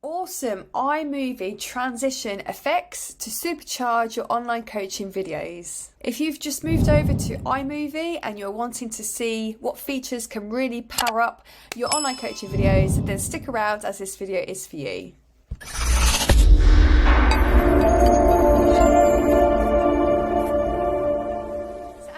Awesome iMovie transition effects to supercharge your online coaching videos. If you've just moved over to iMovie and you're wanting to see what features can really power up your online coaching videos, then stick around as this video is for you.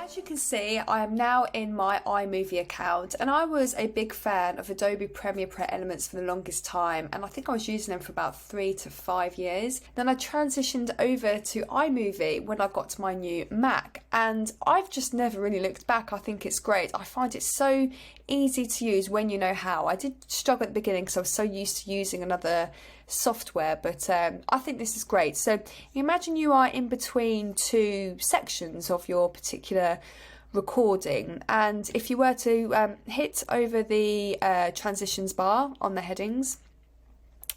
As you can see, I am now in my iMovie account, and I was a big fan of Adobe Premiere Pro Elements for the longest time, and I think I was using them for about 3 to 5 years. Then I transitioned over to iMovie when I got my new Mac, and I've just never really looked back. I think it's great. I find it so easy to use when you know how. I did struggle at the beginning because I was so used to using another software, but I think this is great. So imagine you are in between two sections of your particular recording, and if you were to hit over the transitions bar on the headings,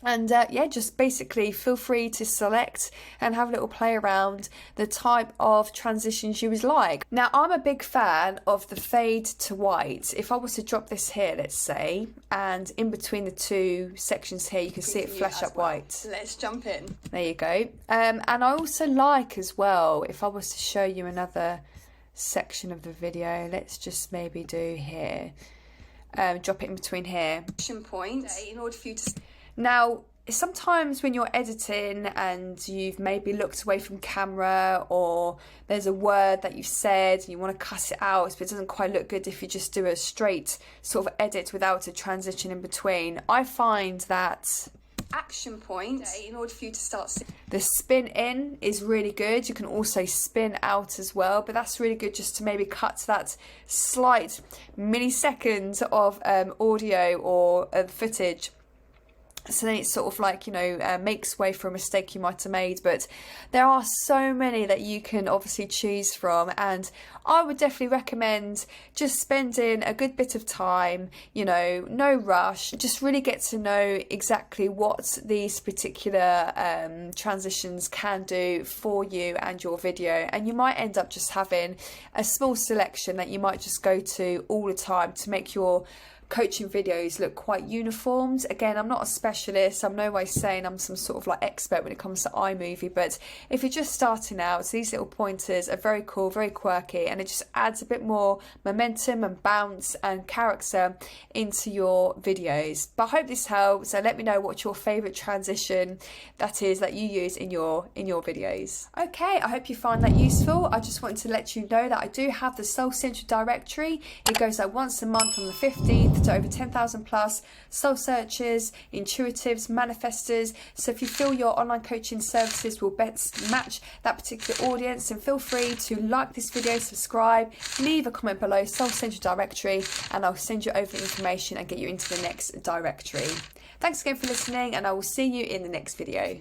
and yeah, just basically feel free to select and have a little play around the type of transitions you would like. Now, I'm a big fan of the fade to white. If I was to drop this here, let's say, and in between the two sections here, you can see it flash up white. Let's jump in. There you go. And I also like as well, if I was to show you another section of the video, let's just maybe do here. Drop it in between here. Action point in order for you to... Now, sometimes when you're editing and you've maybe looked away from camera, or there's a word that you've said and you want to cut it out, but it doesn't quite look good if you just do a straight sort of edit without a transition in between, I find that action point in order for you to start... The spin in is really good. You can also spin out as well, but that's really good just to maybe cut that slight millisecond of audio or footage. So then it's sort of like, you know, makes way for a mistake you might have made. But there are so many that you can obviously choose from, and I would definitely recommend just spending a good bit of time, you know, no rush, just really get to know exactly what these particular transitions can do for you and your video. And you might end up just having a small selection that you might just go to all the time to make your coaching videos look quite uniformed. Again, I'm not a specialist. I'm no way saying I'm some sort of like expert when it comes to iMovie, but if you're just starting out, these little pointers are very cool, very quirky, and it just adds a bit more momentum and bounce and character into your videos. But I hope this helps. So let me know what your favorite transition that is that you use in your videos. Okay, I hope you find that useful. I just wanted to let you know that I do have the Soul Central directory. It goes out once a month on the 15th to over 10,000 plus soul searchers, intuitives, manifestors. So if you feel your online coaching services will best match that particular audience, then feel free to like this video, subscribe, leave a comment below, Soul Central directory, and I'll send you over the information and get you into the next directory. Thanks again for listening, and I will see you in the next video.